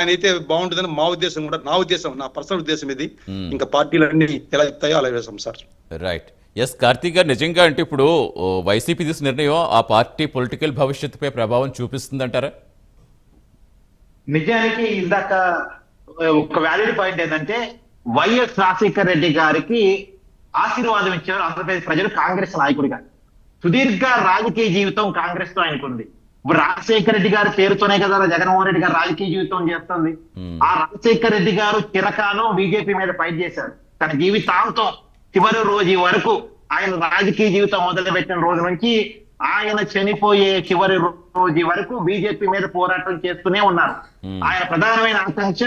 ఆయన అయితే బాగుంటుందని మా ఉద్దేశం కూడా, నా ఉద్దేశం, నా పర్సనల్ ఉద్దేశం ఇది. ఇంకా పార్టీలన్నీ ఎలా చెప్తాయో అలా వేసాం సార్. రైట్. ఎస్ కార్తీక్ గారు, నిజంగా అంటే ఇప్పుడు వైసీపీ తీసుకున్న నిర్ణయం ఆ పార్టీ పొలిటికల్ భవిష్యత్తుపై ప్రభావం చూపిస్తుందంటారా? నిజానికి ఇందాక ఒక వ్యాలిడ్ పాయింట్ ఏంటంటే, వైఎస్ రాజశేఖర రెడ్డి గారికి ఆశీర్వాదం ఇచ్చారు ఆంధ్రప్రదేశ్ ప్రజలు కాంగ్రెస్ నాయకుడిగా. సుదీర్ఘ రాజకీయ జీవితం కాంగ్రెస్ తో ఆయనకుంది. ఇప్పుడు రాజశేఖర రెడ్డి గారి పేరుతోనే కదా జగన్మోహన్ రెడ్డి గారు రాజకీయ జీవితం చేస్తుంది. ఆ రాజశేఖర రెడ్డి గారు చిరకాలం బీజేపీ మీద ఫైట్ చేశారు. తన జీవితాంతం చివరి రోజు వరకు, ఆయన రాజకీయ జీవితం మొదలుపెట్టిన రోజు నుంచి ఆయన చనిపోయే చివరి రోజు వరకు బీజేపీ మీద పోరాటం చేస్తూనే ఉన్నారు. ఆయన ప్రధానమైన ఆకాంక్ష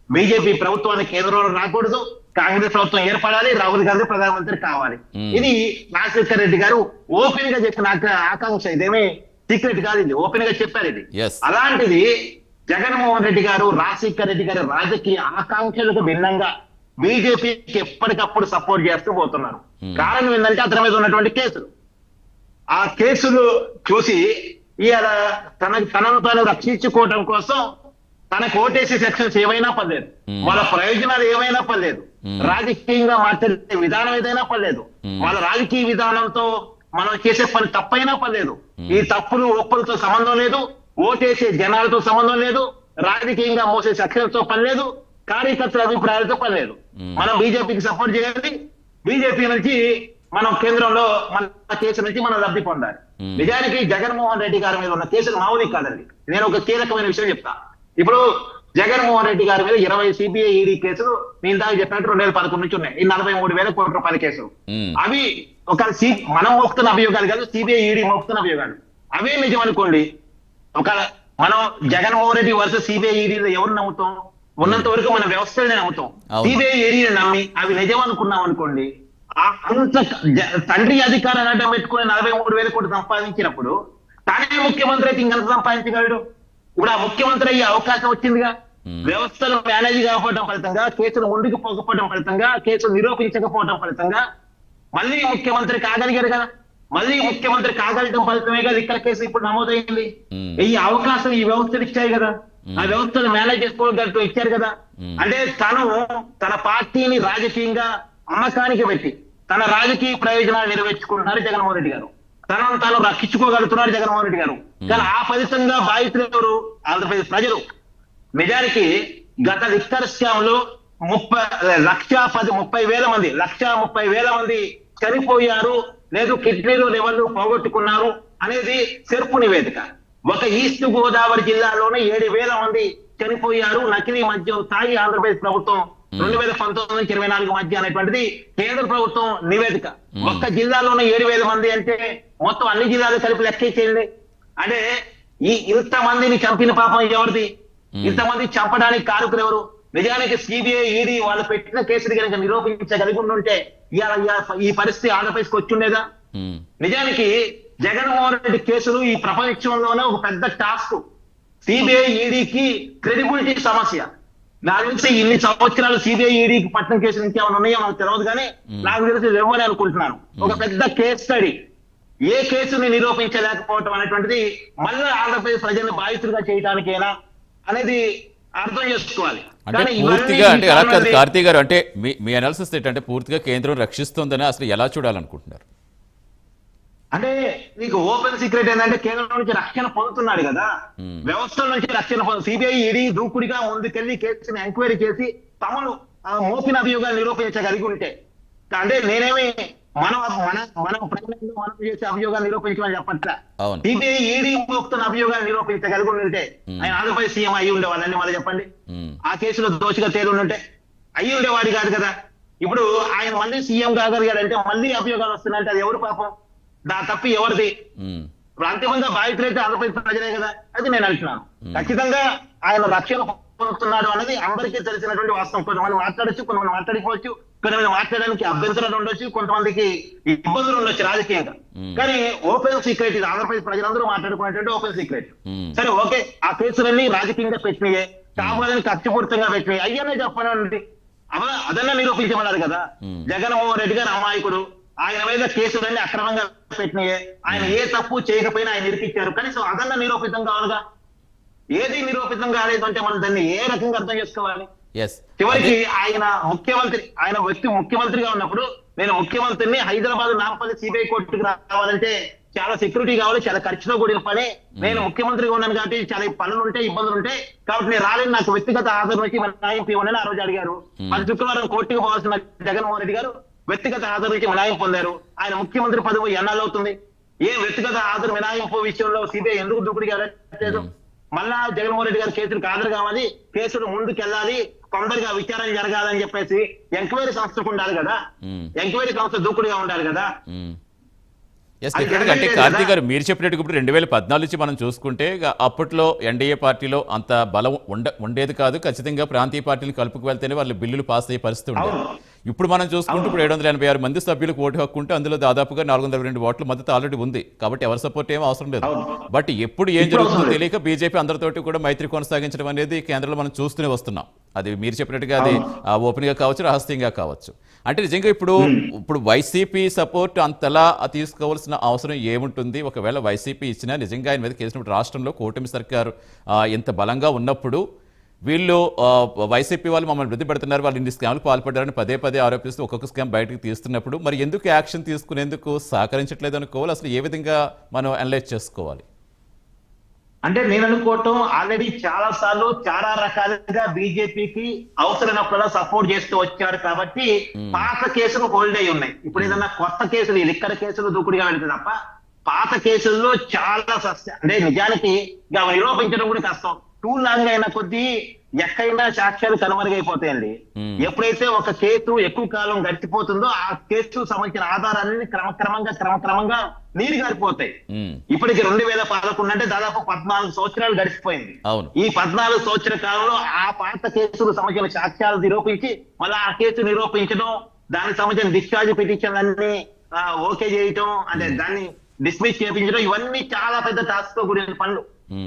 బీజేపీ ప్రభుత్వానికి కేంద్రంలో రాకూడదు, కాంగ్రెస్ ప్రభుత్వం ఏర్పడాలి, రాహుల్ గాంధీ ప్రధానమంత్రి కావాలి. ఇది రాజశేఖర రెడ్డి గారు ఓపెన్ గా చెప్పిన ఆకాంక్ష. ఇదేమీ సీక్రెట్ కాదు, ఇది ఓపెన్ గా చెప్పారు ఇది. అలాంటిది జగన్మోహన్ రెడ్డి గారు రాజశేఖర రెడ్డి గారి రాజకీయ ఆకాంక్షలకు భిన్నంగా బీజేపీకి ఎప్పటికప్పుడు సపోర్ట్ చేస్తూ పోతున్నారు. కారణం ఏంటంటే అతని మీద ఉన్నటువంటి కేసులు. ఆ కేసులు చూసి ఇవాళ తనను తాను రక్షించుకోవడం కోసం తనకు ఓటేసే సెక్షన్స్ ఏమైనా పర్లేదు, వాళ్ళ ప్రయోజనాలు ఏమైనా పర్లేదు, రాజకీయంగా మాట్లాడే విధానం ఏదైనా పర్లేదు, వాళ్ళ రాజకీయ విధానంతో మనం చేసే పని తప్పైనా పర్లేదు, ఈ తప్పులు ఒప్పులతో సంబంధం లేదు, ఓటేసే జనాలతో సంబంధం లేదు, రాజకీయంగా మోసే సెక్షన్తో పని లేదు, కార్యకర్తల అభిప్రాయాలతో పని లేదు. మనం బీజేపీకి సపోర్ట్ చేయాలి, బీజేపీ నుంచి మనం కేంద్రంలో మన కేసు నుంచి మనం లబ్ధి పొందాలి. నిజానికి జగన్మోహన్ రెడ్డి గారి మీద ఉన్న కేసులు మామూలు కాదండి. నేను ఒక కీలకమైన విషయం చెప్తా. ఇప్పుడు జగన్మోహన్ రెడ్డి గారి మీద 20 సిబిఐ ఈడీ కేసులు నేను దాకా చెప్పినట్టు 2011 నుంచి ఉన్నాయి. ఈ 43,000 కోట్ల రూపాయల కేసులు. అవి ఒక మనం మోపుతున్న అభియోగాలు కాదు, సిబిఐ ఈడీ మోపుతున్న అభియోగాలు. అవే నిజం అనుకోండి, ఒక మనం జగన్మోహన్ రెడ్డి వర్సెస్ సిబిఐ ఈడీలో ఎవరు నమ్ముతాం? ఉన్నంత వరకు మన వ్యవస్థలనే నమ్ముతాం. సిబిఐ ఈడీని నమ్మి అవి నిజం అనుకున్నాం అనుకోండి, అంత తండ్రి అధికారాన్ని అడ్డం పెట్టుకుని 43,000 కోట్లు సంపాదించినప్పుడు తానే ముఖ్యమంత్రి అయితే ఇంకెంత సంపాదించగలడు? ఇప్పుడు ఆ ముఖ్యమంత్రి అయ్యే అవకాశం వచ్చిందిగా. వ్యవస్థలు మేనేజ్ కాకపోవడం ఫలితంగా, కేసులు ముందుకు పోకపోవడం ఫలితంగా, కేసులు నిరూపించకపోవడం ఫలితంగా మళ్ళీ ముఖ్యమంత్రి కాగలిగారు కదా. మళ్ళీ ముఖ్యమంత్రి కాగలటం ఫలితమే కదా ఇక్కడ కేసు ఇప్పుడు నమోదైంది. ఈ అవకాశం ఈ వ్యవస్థలు ఇచ్చాయి కదా, ఆ వ్యవస్థను మేనేజ్ చేసుకోగలటం ఇచ్చారు కదా. అంటే తన పార్టీని రాజకీయంగా అమ్మకానికి పెట్టి తన రాజకీయ ప్రయోజనాలు నెరవేర్చుకుంటున్నారు జగన్మోహన్ రెడ్డి గారు. తనను తాను రక్షించుకోగలుగుతున్నారు జగన్మోహన్ రెడ్డి గారు. కానీ ఆ ఫలితంగా బాధితులు ఎవరు? ఆంధ్రప్రదేశ్ ప్రజలు. నిజానికి గత లిక్కర్ స్కామ్ లో 1,30,000 మంది చనిపోయారు, లేదు కిడ్నీలు లెవెల్లు పోగొట్టుకున్నారు అనేది సెర్పు నివేదిక. ఒక ఈస్ట్ గోదావరి జిల్లాలోనే 7,000 మంది చనిపోయారు నకిలీ మద్యం తాగి ఆంధ్రప్రదేశ్ ప్రభుత్వం 2019 నుంచి 24 మధ్య అనేటువంటిది కేంద్ర ప్రభుత్వం నివేదిక. ఒక్క జిల్లాలోనే 7,000 మంది అంటే మొత్తం అన్ని జిల్లాలు కలిపి లెక్కే చేయండి. అంటే ఇంతమందిని చంపిన పాపం ఎవరిది? ఇంతమంది చంపడానికి కారకులు ఎవరు? నిజానికి సిబిఐ ఈడీ వాళ్ళు పెట్టిన కేసులు కనుక నిరూపించగలిగి ఉంటే ఈ పరిస్థితి ఆంధ్రప్రదేశ్కి వచ్చిండేదా? నిజానికి జగన్మోహన్ రెడ్డి కేసులు ఈ ప్రపంచంలోనే ఒక పెద్ద టాస్క్. సిబిఐ ఈడీకి క్రెడిబిలిటీ సమస్య. నాకు తెలిసి ఇన్ని సంవత్సరాలు సిబిఐ ఈడీకి పట్టిన కేసులు ఇంకేమైనా ఉన్నాయో నాకు తెలియదు, కానీ నాకు తెలిసి ఇవ్వని అనుకుంటున్నాను. ఒక పెద్ద కేస్ స్టడీ. ఏ కేసుని నిరూపించలేకపోవటం అనేటువంటిది మళ్ళీ ఆంధ్రప్రదేశ్ ప్రజల్ని బాధితులుగా చేయడానికేనా అనేది అర్థం చేసుకోవాలి. అంటే పూర్తిగా అంటే అలా కాదు కార్తీక్ గారు, అంటే మీ అనాలిసిస్ ఏంటంటే పూర్తిగా కేంద్రం రక్షిస్తుందని అసలు ఎలా చూడాలనుకుంటున్నారు? అంటే నీకు ఓపెన్ సీక్రెట్ ఏంటంటే కేంద్రం నుంచి రక్షణ పొందుతున్నాడు కదా, వ్యవస్థల నుంచి రక్షణ సిబిఐ ఈడీ దూకుడిగా ముందుకెళ్లి కేసుని ఎంక్వైరీ చేసి తమను మోపిన అభియోగాలు నిరూపించగలిగి ఉంటే, అంటే నేనేమి మనం చేసే అభియోగాలు నిరూపించమని చెప్పట్లా. సిబిఐ ఈడీ మోపుతున్న అభియోగాలు నిరూపించగలిగి ఉంటే ఆయన ఆంధ్రప్రదేశ్ సీఎం అయ్యి ఉండేవాళ్ళని మళ్ళీ చెప్పండి. ఆ కేసులో దోషిగా తేలి ఉంటే అయ్యి ఉండేవాడు కాదు కదా. ఇప్పుడు ఆయన మళ్ళీ సీఎం కాగలిగాడంటే మళ్ళీ అభియోగాలు వస్తున్నాయంటే అది ఎవరు పాపం? తప్పి ఎవరిది? అంతిమంగా బాధితులైతే ఆంధ్రప్రదేశ్ ప్రజలే కదా. అది నేను అంటున్నాను. ఖచ్చితంగా ఆయన రక్షణ పొందుతున్నాడు అనేది అందరికీ తెలిసినటువంటి వాస్తవం. కొంతమంది మాట్లాడచ్చు, కొంతమంది మాట్లాడుకోవచ్చు, కొంతమంది మాట్లాడడానికి అభ్యంతరాలు ఉండొచ్చు, కొంతమందికి ఇబ్బందులు ఉండొచ్చు రాజకీయంగా. కానీ ఓపెన్ సీక్రెట్ ఇది. ఆంధ్రప్రదేశ్ ప్రజలందరూ మాట్లాడుకునేటువంటి ఓపెన్ సీక్రెట్. సరే ఓకే, ఆ కేసులన్నీ రాజకీయంగా పెట్టినాయే, కావాలని కక్షపూరితంగా పెట్టినాయి, అయ్యనే చెప్పనండి. అదన్నా నిరూపించమన్నారు కదా. జగన్మోహన్ రెడ్డి గారు అమాయకుడు, ఆయన మీద కేసులన్నీ అక్రమంగా పెట్టినాయే, ఆయన ఏ తప్పు చేయకపోయినా ఆయన నిరూపించారు. కనీసం అదన్నా నిరూపితం కావాలిగా. ఏది నిరూపితం కాలేదు అంటే మనం దాన్ని ఏ రకంగా అర్థం చేసుకోవాలి? ఎస్ చివరికి ఆయన ముఖ్యమంత్రిగా ఉన్నప్పుడు నేను ముఖ్యమంత్రిని హైదరాబాద్ నాంపల్లి సిబిఐ కోర్టుకు రావాలంటే చాలా సెక్యూరిటీ కావాలి, చాలా ఖర్చుతో కూడిన పని. నేను ముఖ్యమంత్రిగా ఉన్నాను కాబట్టి చాలా పనులు ఉంటాయి, ఇబ్బందులు ఉంటాయి, కాబట్టి నేను రాలేను, నాకు వ్యక్తిగత హాజరు నుంచి మినహాయింపు ఇవ్వనని ఆ రోజు అడిగారు. మరి శుక్రవారం కోర్టుకు పోవాల్సిన జగన్మోహన్ రెడ్డి గారు వ్యక్తిగత హాజరు నుంచి మినహాయింపు పొందారు. ఆయన ముఖ్యమంత్రి పదవి ఎన్నాళ్ళవుతుంది? ఏ వ్యక్తిగత హాజరు మినహాయింపు విషయంలో సిబిఐ ఎందుకు దూకుడిగా వెళ్ళట్లేదు? మళ్ళా జగన్మోహన్ రెడ్డి గారి కేసులకు హాజరు కావాలి, కేసులు ముందుకెళ్ళాలి, తొందరగా విచారణ జరగాలని చెప్పేసి ఎంక్వైరీ సంస్థకు ఉండాలి కదా, ఎంక్వైరీ సంస్థ దూకుడుగా ఉండాలి కదా. ఎస్ డెఫినెట్గా. అంటే కార్తీక్ గారు మీరు చెప్పినట్టు ఇప్పుడు 2014 నుంచి మనం చూసుకుంటే అప్పట్లో ఎన్డీఏ పార్టీలో అంత బలం ఉండేది కాదు. ఖచ్చితంగా ప్రాంతీయ పార్టీలు కలుపుకు వెళ్తేనే వాళ్ళు బిల్లులు పాస్ అయ్యే పరిస్థితి ఉండేది. ఇప్పుడు మనం చూసుకుంటే ఇప్పుడు 786 మంది సభ్యులకు ఓటు హక్కు ఉంటే అందులో దాదాపుగా 422 ఓట్ల మద్దతు ఆల్రెడీ ఉంది. కాబట్టి ఎవరి సపోర్ట్ ఏం అవసరం లేదు. బట్ ఎప్పుడు ఏం జరుగుతుందో తెలియక బీజేపీ అందరితోటి కూడా మైత్రి కొనసాగించడం అనేది కేంద్రంలో మనం చూస్తూనే వస్తున్నాం. అది మీరు చెప్పినట్టుగా అది ఓపెన్ గా కావచ్చు, రహస్యంగా కావచ్చు. అంటే నిజంగా ఇప్పుడు వైసీపీ సపోర్ట్ అంతలా తీసుకోవాల్సిన అవసరం ఏముంటుంది? ఒకవేళ వైసీపీ ఇచ్చినా నిజంగా ఆయన మీద కేసినప్పుడు రాష్ట్రంలో కూటమి సర్కారు ఎంత బలంగా ఉన్నప్పుడు వీళ్ళు వైసీపీ వాళ్ళు మమ్మల్ని వృద్ధి పెడుతున్నారు, వాళ్ళు ఇన్ని స్కామ్లు పాల్పడ్డారని పదే పదే ఆరోపిస్తూ ఒక్కొక్క స్కామ్ బయటకు తీస్తున్నప్పుడు మరి ఎందుకు యాక్షన్ తీసుకునేందుకు సహకరించట్లేదు అనుకోవాలి? అసలు ఏ విధంగా మనం అనలైజ్ చేసుకోవాలి? అంటే నేను అనుకోవటం ఆల్రెడీ చాలా సార్లు చాలా రకాలుగా బీజేపీకి అవసరమైనప్పుడు సపోర్ట్ చేస్తూ వచ్చారు కాబట్టి పాత కేసులు హోల్డ్ అయి ఉన్నాయి. ఇప్పుడు ఏదన్నా కొత్త కేసులు, ఈ లిక్కర్ కేసులు దూకుడుగా వెళ్తే తప్ప పాత కేసుల్లో చాలా అంటే నిజానికి నిరూపించడం కూడా కష్టం. టూ లాంగ్ అయిన కొద్దీ ఎక్కడైనా సాక్ష్యాలు కనుమరుగైపోతాయండి. ఎప్పుడైతే ఒక కేసు ఎక్కువ కాలం గడిచిపోతుందో ఆ కేసు సంబంధించిన ఆధారాన్ని క్రమక్రమంగా నీరు గారిపోతాయి. ఇప్పటికి 2011 అంటే దాదాపు 14 సంవత్సరాలు గడిచిపోయింది. ఈ 14 సంవత్సరాల కాలంలో ఆ పాత కేసుకు సంబంధించిన సాక్ష్యాలు నిరూపించి మళ్ళీ ఆ కేసు నిరూపించడం, దానికి సంబంధించిన డిశ్చార్జ్ పిటిషన్ అన్ని ఓకే చేయటం, అంటే దాన్ని డిస్మిస్ చేయించడం, ఇవన్నీ చాలా పెద్ద టాస్క్ తో కూడిన పనులు.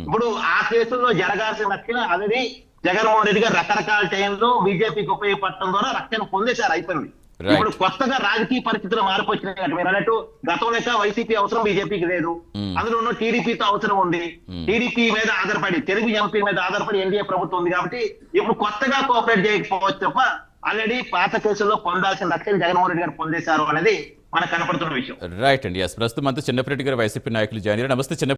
ఇప్పుడు ఆ కేసుల్లో జరగాల్సిన రక్షణ అనేది జగన్మోహన్ రెడ్డి గారు రకరకాల టైంలో బీజేపీకి ఉపయోగపడటం ద్వారా రక్షణ పొందేశారు, అయిపోయింది. ఇప్పుడు కొత్తగా రాజకీయ పరిస్థితులు మార్పు వచ్చినాయి. మీరు అన్నట్టు గతంలో వైసీపీ అవసరం బీజేపీకి లేదు, అందులో టీడీపీతో అవసరం ఉంది. టీడీపీ మీద ఆధారపడి, తెలుగు ఎంపీ మీద ఆధారపడి ఎన్డీఏ ప్రభుత్వం ఉంది. కాబట్టి ఇప్పుడు కొత్తగా కోఆపరేట్ చేయకపోవచ్చు తప్ప ఆల్రెడీ పాత కేసుల్లో పొందాల్సిన రక్షణ జగన్మోహన్ రెడ్డి గారు పొందేశారు అనేది మనకు కనపడుతున్న విషయం. రైట్ అండి. ప్రస్తుతం అంతా చిన్నప్పరెడ్డి గారు వైసీపీ నాయకులు జాయిన్ అయ్యారు. నమస్తే చిన్న